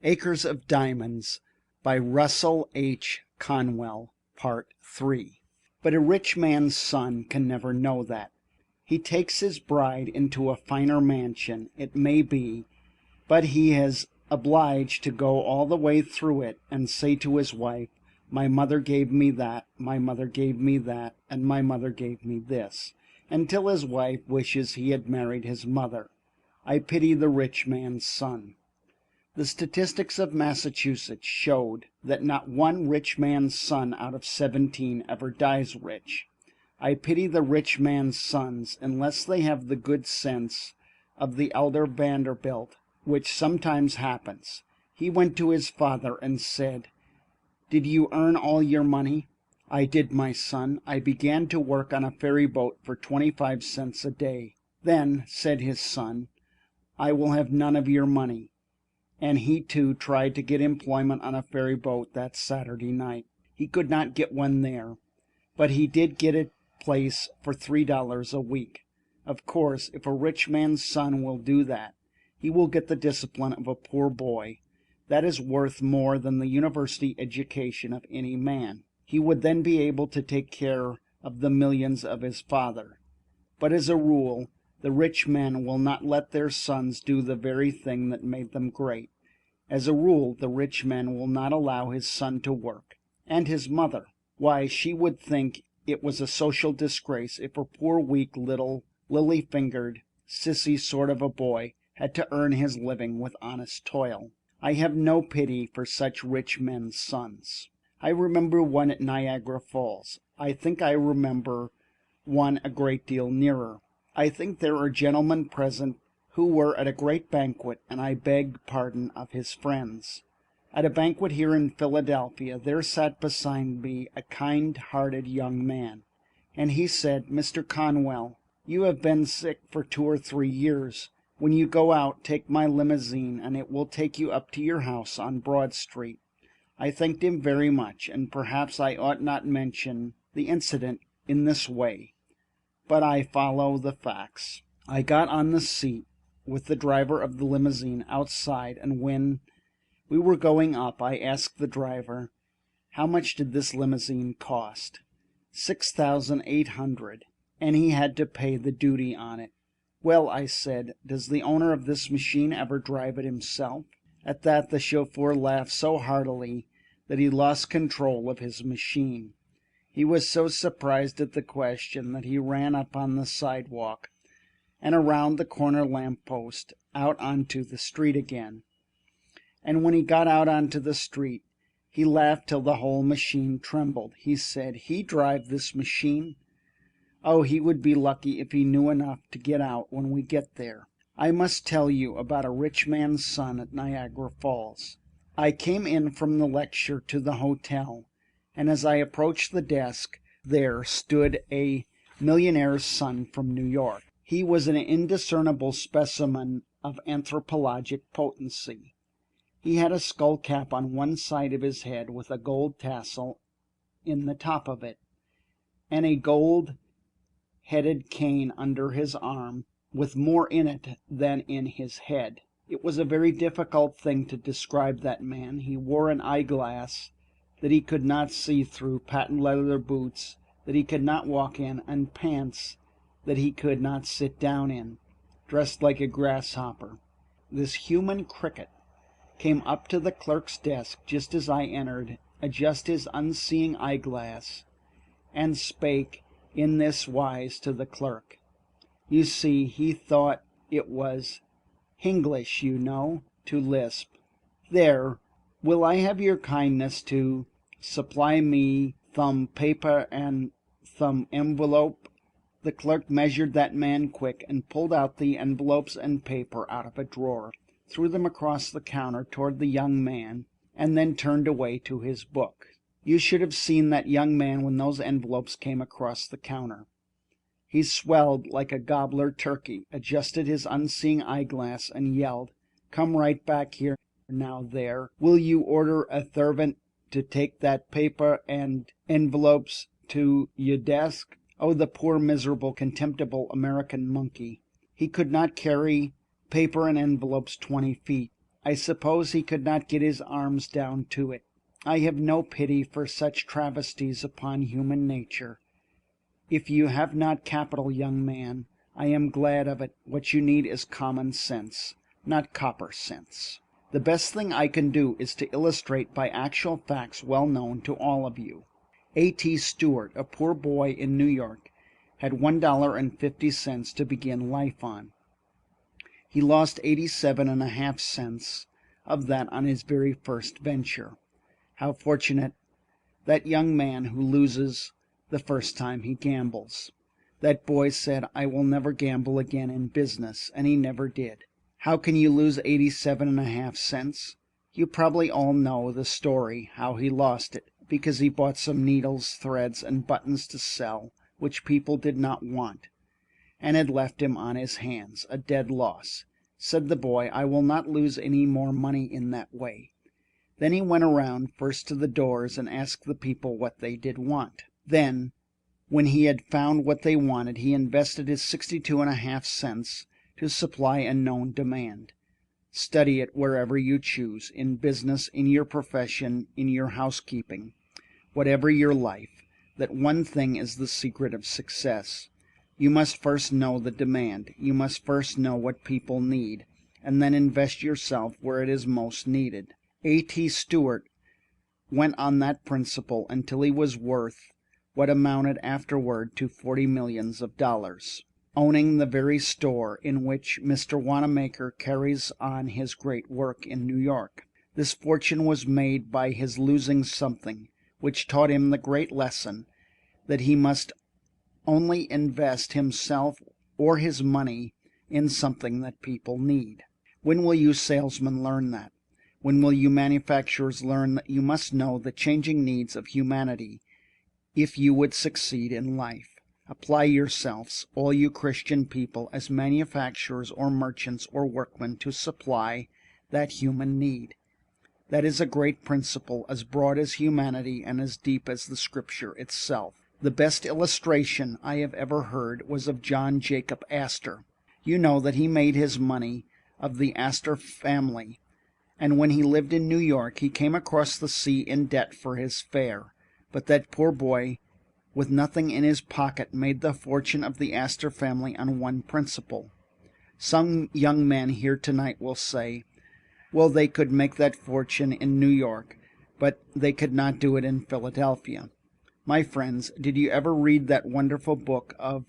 Acres of Diamonds by Russell H. Conwell, Part 3. But a rich man's son can never know that. He takes his bride into a finer mansion, it may be, but he is obliged to go all the way through it and say to his wife, "My mother gave me that, my mother gave me that, and my mother gave me this," until his wife wishes he had married his mother. I pity the rich man's son. The statistics of Massachusetts showed that not one rich man's son out of 17 ever dies rich. I pity the rich man's sons unless they have the good sense of the elder Vanderbilt, which sometimes happens. He went to his father and said, "Did you earn all your money?" "I did, my son. I began to work on a ferry boat for 25 cents a day." "Then," said his son, "I will have none of your money." And he too tried to get employment on a ferry boat that Saturday night. He could not get one there, but he did get a place for $3 a week. Of course, if a rich man's son will do that, he will get the discipline of a poor boy. That is worth more than the university education of any man. He would then be able to take care of the millions of his father. But as a rule, the rich men will not let their sons do the very thing that made them great. As a rule, the rich man will not allow his son to work. And his mother, why, she would think it was a social disgrace if her poor, weak, little, lily-fingered, sissy sort of a boy had to earn his living with honest toil. I have no pity for such rich men's sons. I remember one at Niagara Falls. I think I remember one a great deal nearer. I think there are gentlemen present who were at a great banquet, and I beg pardon of his friends. At a banquet here in Philadelphia, there sat beside me a kind-hearted young man, and he said, "Mr. Conwell, you have been sick for 2 or 3 years. When you go out, take my limousine, and it will take you up to your house on Broad Street." I thanked him very much, and perhaps I ought not mention the incident in this way, but I follow the facts. I got on the seat with the driver of the limousine outside, and when we were going up, I asked the driver, "How much did this limousine cost?" $6,800, and he had to pay the duty on it. "Well," I said, "does the owner of this machine ever drive it himself?" At that, the chauffeur laughed so heartily that he lost control of his machine. He was so surprised at the question that he ran up on the sidewalk and around the corner lamppost out onto the street again. And when he got out onto the street, he laughed till the whole machine trembled. He said, "He drive this machine? Oh, he would be lucky if he knew enough to get out when we get there." I must tell you about a rich man's son at Niagara Falls. I came in from the lecture to the hotel, and as I approached the desk, there stood a millionaire's son from New York. He was an indiscernible specimen of anthropologic potency. He had a skull cap on one side of his head with a gold tassel in the top of it, and a gold-headed cane under his arm with more in it than in his head. It was a very difficult thing to describe that man. He wore an eyeglass that he could not see through, patent leather boots that he could not walk in, and pants that he could not sit down in, dressed like a grasshopper. This human cricket came up to the clerk's desk just as I entered, adjusted his unseeing eyeglass, and spake in this wise to the clerk. You see, he thought it was Hinglish, you know, to lisp. "There, will I have your kindness to supply me thum paper and thum envelope?" The clerk measured that man quick and pulled out the envelopes and paper out of a drawer, threw them across the counter toward the young man, and then turned away to his book. You should have seen that young man when those envelopes came across the counter. He swelled like a gobbler turkey, adjusted his unseeing eyeglass, and yelled, "Come right back here. Now there, will you order a servant to take that paper and envelopes to your desk?" Oh, the poor, miserable, contemptible American monkey. He could not carry paper and envelopes 20 feet. I suppose he could not get his arms down to it. I have no pity for such travesties upon human nature. If you have not capital, young man, I am glad of it. What you need is common sense, not copper cents. The best thing I can do is to illustrate by actual facts well known to all of you. A.T. Stewart, a poor boy in New York, had $1.50 to begin life on. He lost 87.5 cents of that on his very first venture. How fortunate that young man who loses the first time he gambles. That boy said, "I will never gamble again in business," and he never did. How can you lose 87.5 cents? You probably all know the story how he lost it, because he bought some needles, threads, and buttons to sell, which people did not want, and had left him on his hands, a dead loss. Said the boy, "I will not lose any more money in that way." Then he went around first to the doors and asked the people what they did want. Then, when he had found what they wanted, he invested his 62.5 cents to supply a known demand. Study it wherever you choose, in business, in your profession, in your housekeeping, whatever your life, that one thing is the secret of success. You must first know the demand. You must first know what people need, and then invest yourself where it is most needed. A.T. Stewart went on that principle until he was worth what amounted afterward to $40 millions, owning the very store in which Mr. Wanamaker carries on his great work in New York. This fortune was made by his losing something, which taught him the great lesson that he must only invest himself or his money in something that people need. When will you salesmen learn that? When will you manufacturers learn that you must know the changing needs of humanity if you would succeed in life? Apply yourselves, all you Christian people, as manufacturers or merchants or workmen to supply that human need. That is a great principle, as broad as humanity and as deep as the Scripture itself. The best illustration I have ever heard was of John Jacob Astor. You know that he made his money of the Astor family, and when he lived in New York he came across the sea in debt for his fare. But that poor boy with nothing in his pocket made the fortune of the Astor family on one principle. Some young men here tonight will say, well, they could make that fortune in New York, but they could not do it in Philadelphia. My friends, did you ever read that wonderful book of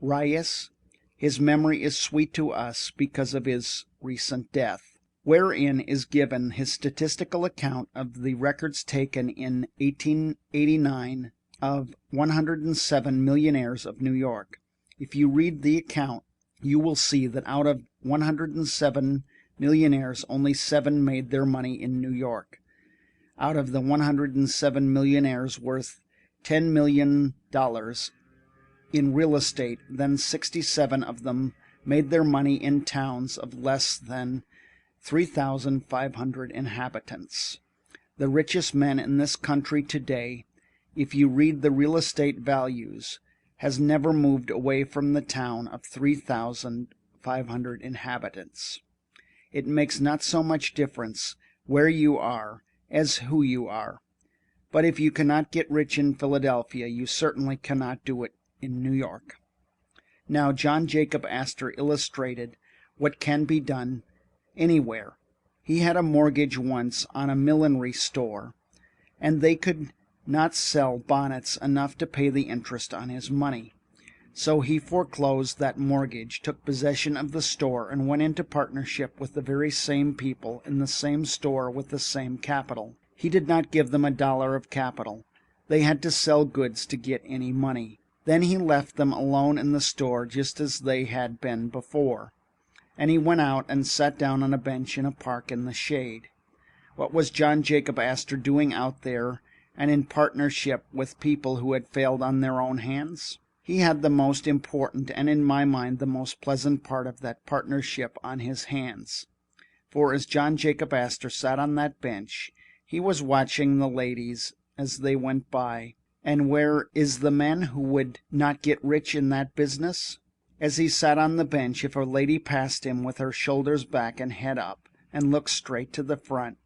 Ries? His memory is sweet to us because of his recent death, wherein is given his statistical account of the records taken in 1889 of 107 millionaires of New York. If you read the account, you will see that out of 107 millionaires, only 7 made their money in New York. Out of the 107 millionaires worth $10 million in real estate, then 67 of them made their money in towns of less than 3,500 inhabitants. The richest men in this country today, if you read the real estate values, has never moved away from the town of 3,500 inhabitants. It makes not so much difference where you are as who you are. But if you cannot get rich in Philadelphia, you certainly cannot do it in New York. Now, John Jacob Astor illustrated what can be done anywhere. He had a mortgage once on a millinery store, and they could not sell bonnets enough to pay the interest on his money. So he foreclosed that mortgage, took possession of the store, and went into partnership with the very same people in the same store with the same capital. He did not give them $1 of capital. They had to sell goods to get any money. Then he left them alone in the store just as they had been before, and he went out and sat down on a bench in a park in the shade. What was John Jacob Astor doing out there and in partnership with people who had failed on their own hands? He had the most important and, in my mind, the most pleasant part of that partnership on his hands. For as John Jacob Astor sat on that bench, he was watching the ladies as they went by. And where is the man who would not get rich in that business? As he sat on the bench, if a lady passed him with her shoulders back and head up, and looked straight to the front,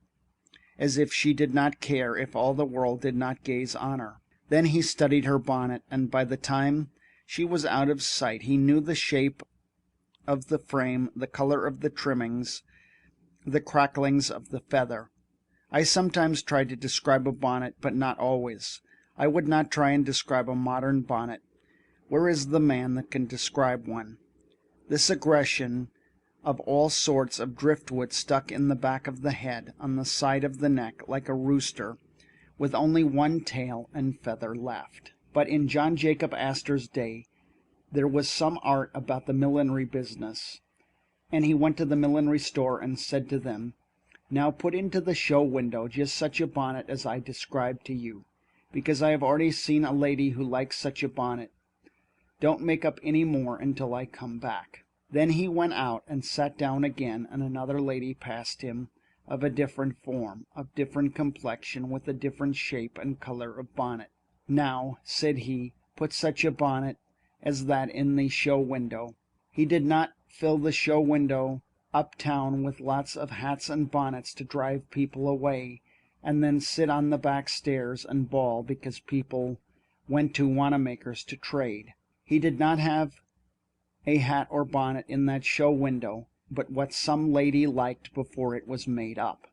as if she did not care if all the world did not gaze on her. Then he studied her bonnet, and by the time she was out of sight he knew the shape of the frame, the color of the trimmings, the cracklings of the feather. I sometimes try to describe a bonnet, but not always. I would not try and describe a modern bonnet. Where is the man that can describe one? This aggression of all sorts of driftwood stuck in the back of the head, on the side of the neck, like a rooster, with only one tail and feather left. But in John Jacob Astor's day, there was some art about the millinery business, and he went to the millinery store and said to them, "Now put into the show window just such a bonnet as I described to you, because I have already seen a lady who likes such a bonnet. Don't make up any more until I come back." Then he went out and sat down again, and another lady passed him, of a different form, of different complexion, with a different shape and color of bonnet. "Now," said he, "put such a bonnet as that in the show window." He did not fill the show window uptown with lots of hats and bonnets to drive people away, and then sit on the back stairs and bawl because people went to Wanamaker's to trade. He did not have a hat or bonnet in that show window but what some lady liked before it was made up.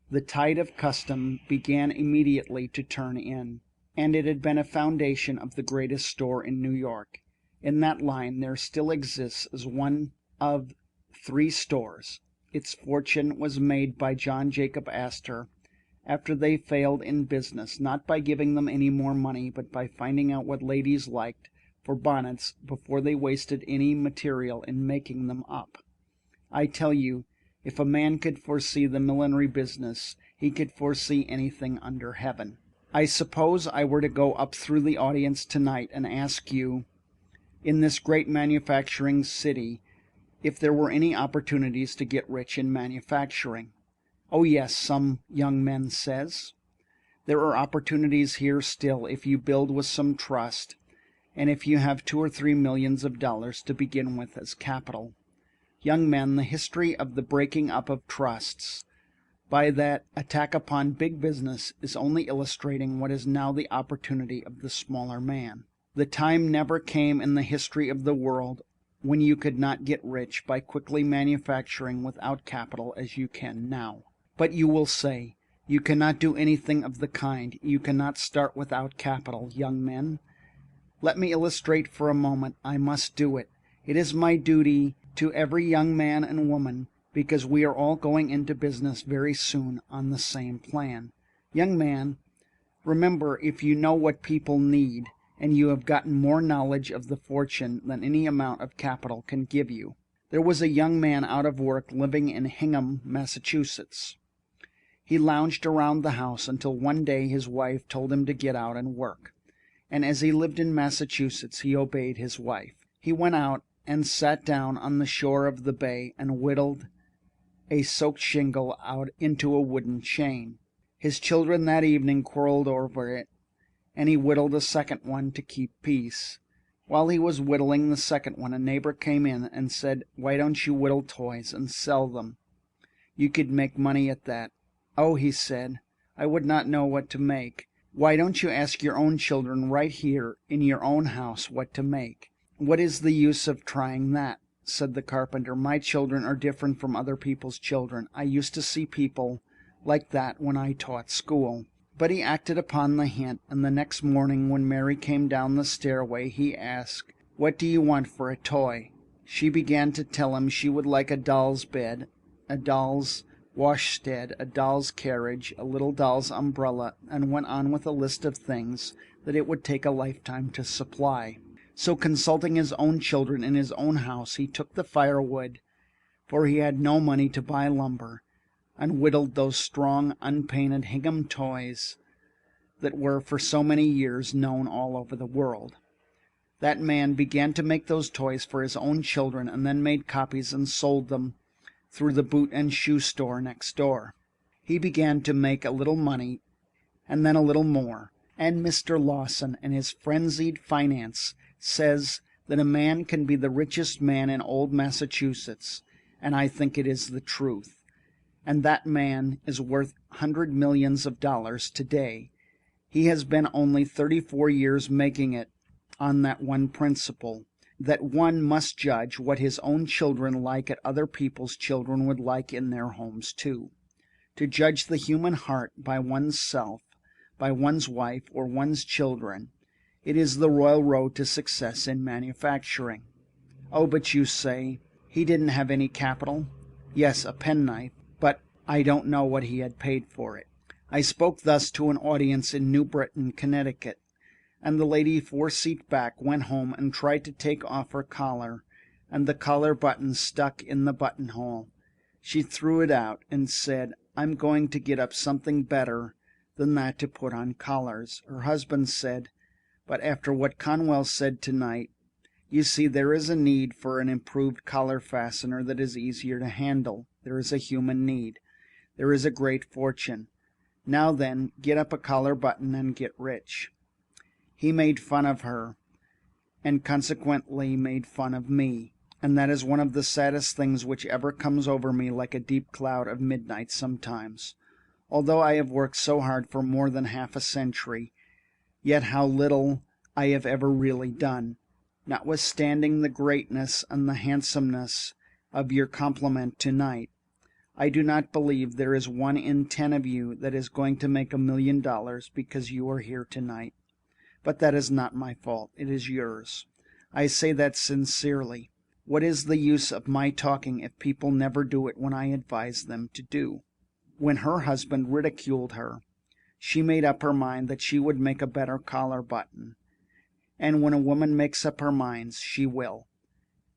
The tide of custom began immediately to turn in, and it had been a foundation of the greatest store in New York. In that line there still exists as one of 3 stores. Its fortune was made by John Jacob Astor after they failed in business, not by giving them any more money, but by finding out what ladies liked for bonnets before they wasted any material in making them up. I tell you, if a man could foresee the millinery business, he could foresee anything under heaven. I suppose I were to go up through the audience tonight and ask you, in this great manufacturing city, if there were any opportunities to get rich in manufacturing. "Oh yes," some young men says. "There are opportunities here still if you build with some trust, and if you have $2 or $3 millions to begin with as capital." Young men, the history of the breaking up of trusts by that attack upon big business is only illustrating what is now the opportunity of the smaller man. The time never came in the history of the world when you could not get rich by quickly manufacturing without capital as you can now. But you will say, you cannot do anything of the kind. You cannot start without capital, young men. Let me illustrate for a moment. I must do it. It is my duty to every young man and woman, because we are all going into business very soon on the same plan. Young man, remember, if you know what people need, and you have gotten more knowledge of the fortune than any amount of capital can give you. There was a young man out of work living in Hingham, Massachusetts. He lounged around the house until one day his wife told him to get out and work. And as he lived in Massachusetts, he obeyed his wife. He went out and sat down on the shore of the bay and whittled a soaked shingle out into a wooden chain. His children that evening quarreled over it, and he whittled a second one to keep peace. While he was whittling the second one, a neighbor came in and said, "Why don't you whittle toys and sell them? You could make money at that." "Oh," he said, "I would not know what to make." "Why don't you ask your own children right here in your own house what to make?" "What is the use of trying that?" said the carpenter. "My children are different from other people's children. I used to see people like that when I taught school." But he acted upon the hint, and the next morning when Mary came down the stairway, he asked, "What do you want for a toy?" She began to tell him she would like a doll's bed, a doll's washstead, a doll's carriage, a little doll's umbrella, and went on with a list of things that it would take a lifetime to supply. So, consulting his own children in his own house, he took the firewood, for he had no money to buy lumber, and whittled those strong, unpainted Hingham toys that were for so many years known all over the world. That man began to make those toys for his own children, and then made copies and sold them through the boot and shoe store next door. He began to make a little money, and then a little more, and Mr. Lawson, in his frenzied finance, says that a man can be the richest man in old Massachusetts, and I think it is the truth. and that man is worth $100 millions today. He has been only 34 years making it on that one principle, that one must judge what his own children like at other people's children would like in their homes too. To judge the human heart by one's self, by one's wife or one's children, it is the royal road to success in manufacturing. Oh, but you say, he didn't have any capital. Yes, a penknife, but I don't know what he had paid for it. I spoke thus to an audience in New Britain, Connecticut, and the lady 4 seats back went home and tried to take off her collar, and the collar button stuck in the buttonhole. She threw it out and said, "I'm going to get up something better than that to put on collars." Her husband said, "But after what Conwell said tonight, you see there is a need for an improved collar fastener that is easier to handle. There is a human need. There is a great fortune. Now then, get up a collar button and get rich." He made fun of her, and consequently made fun of me, and that is one of the saddest things which ever comes over me like a deep cloud of midnight sometimes. Although I have worked so hard for more than half a century, yet how little I have ever really done. Notwithstanding the greatness and the handsomeness of your compliment tonight, I do not believe there is 1 in 10 of you that is going to make $1 million because you are here tonight. But that is not my fault. It is yours. I say that sincerely. What is the use of my talking if people never do it when I advise them to do? When her husband ridiculed her, she made up her mind that she would make a better collar button. And when a woman makes up her mind, she will,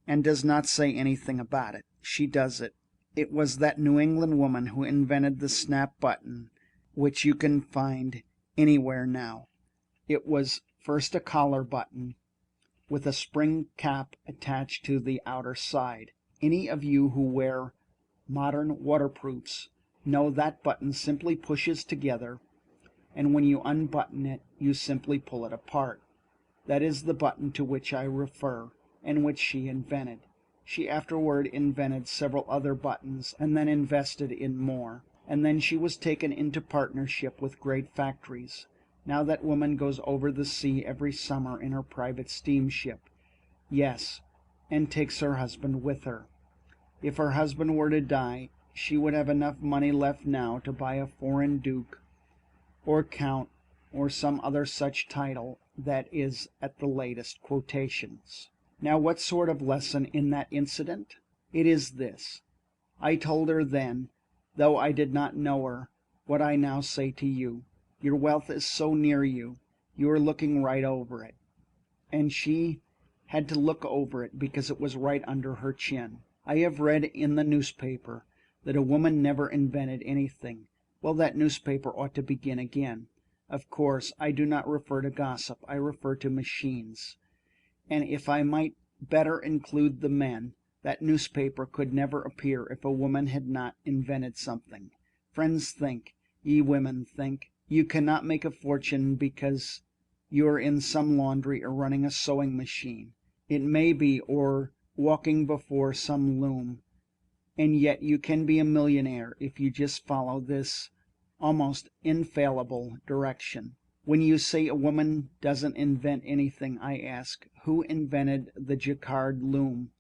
and does not say anything about it. She does it. It was that New England woman who invented the snap button, which you can find anywhere now. It was first a collar button with a spring cap attached to the outer side. Any of you who wear modern waterproofs know that button simply pushes together, and when you unbutton it, you simply pull it apart. That is the button to which I refer, and which she invented. She afterward invented several other buttons, and then invested in more, and then she was taken into partnership with great factories. Now that woman goes over the sea every summer in her private steamship. Yes, and takes her husband with her. If her husband were to die, she would have enough money left now to buy a foreign duke or count or some other such title that is at the latest quotations. Now, what sort of lesson in that incident? It is this. I told her then, though I did not know her, what I now say to you. Your wealth is so near you, you are looking right over it. And she had to look over it because it was right under her chin. I have read in the newspaper that a woman never invented anything. Well, that newspaper ought to begin again. Of course, I do not refer to gossip. I refer to machines. And if I might better include the men, that newspaper could never appear if a woman had not invented something. Friends, think, ye women, think. You cannot make a fortune because you are in some laundry or running a sewing machine. It may be, or walking before some loom. And yet you can be a millionaire if you just follow this almost infallible direction. When you say a woman doesn't invent anything, I ask, who invented the jacquard loom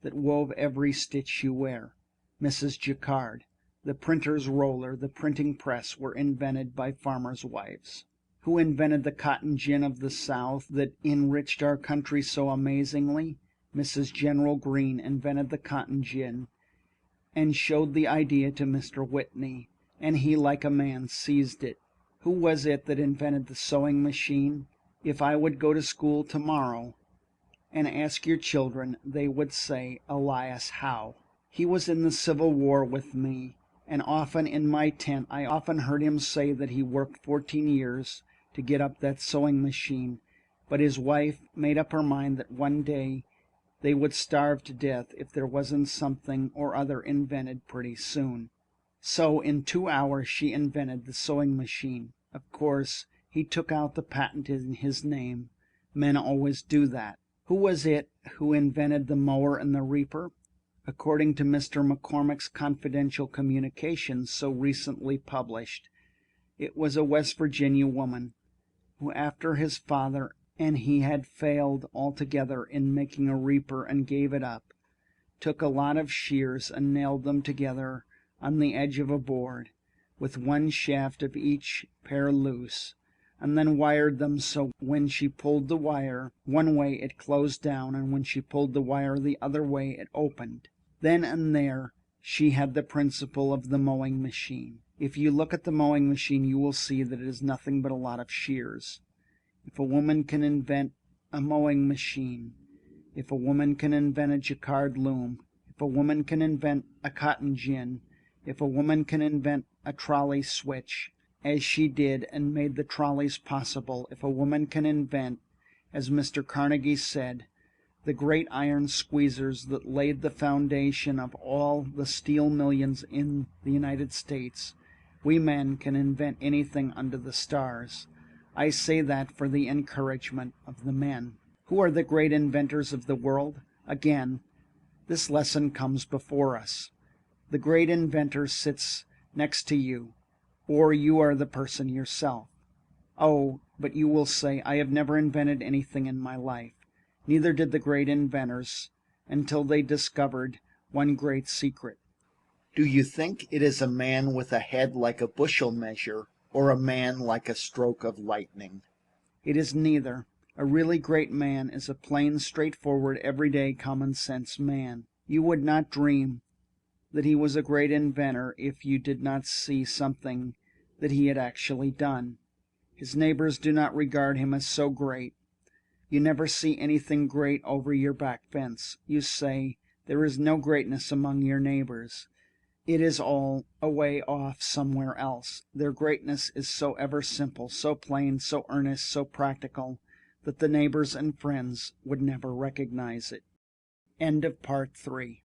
that wove every stitch you wear? Mrs. Jacquard. The printer's roller, the printing press were invented by farmers' wives. Who invented the cotton gin of the South that enriched our country so amazingly? Mrs. General Greene invented the cotton gin and showed the idea to Mr. Whitney, and he, like a man, seized it. Who was it that invented the sewing machine? If I would go to school tomorrow and ask your children, they would say Elias Howe. He was in the Civil War with me, and often in my tent I often heard him say that he worked 14 years to get up that sewing machine, but his wife made up her mind that one day they would starve to death if there wasn't something or other invented pretty soon. So in 2 hours she invented the sewing machine. Of course, he took out the patent in his name. Men always do that. Who was it who invented the mower and the reaper? according to Mr. McCormick's confidential communications so recently published. It was a West Virginia woman who, after his father and he had failed altogether in making a reaper and gave it up, took a lot of shears and nailed them together on the edge of a board, with one shaft of each pair loose, and then wired them so when she pulled the wire one way it closed down, and when she pulled the wire the other way it opened. Then and there she had the principle of the mowing machine. If you look at the mowing machine, you will see that it is nothing but a lot of shears. If a woman can invent a mowing machine, if a woman can invent a jacquard loom, if a woman can invent a cotton gin, if a woman can invent a trolley switch, as she did and made the trolleys possible, if a woman can invent, as Mr. Carnegie said, the great iron squeezers that laid the foundation of all the steel millions in the United States, we men can invent anything under the stars. I say that for the encouragement of the men. Who are the great inventors of the world? Again, this lesson comes before us. The great inventor sits next to you, or you are the person yourself. Oh, but you will say, I have never invented anything in my life. Neither did the great inventors until they discovered one great secret. Do you think it is a man with a head like a bushel measure, or a man like a stroke of lightning? It is neither. A really great man is a plain, straightforward, everyday, common sense man. You would not dream that he was a great inventor if you did not see something that he had actually done. His neighbors do not regard him as so great. You never see anything great over your back fence. You say there is no greatness among your neighbors. It is all away off somewhere else. Their greatness is so ever simple, so plain, so earnest, so practical, that the neighbors and friends would never recognize it. End of part 3.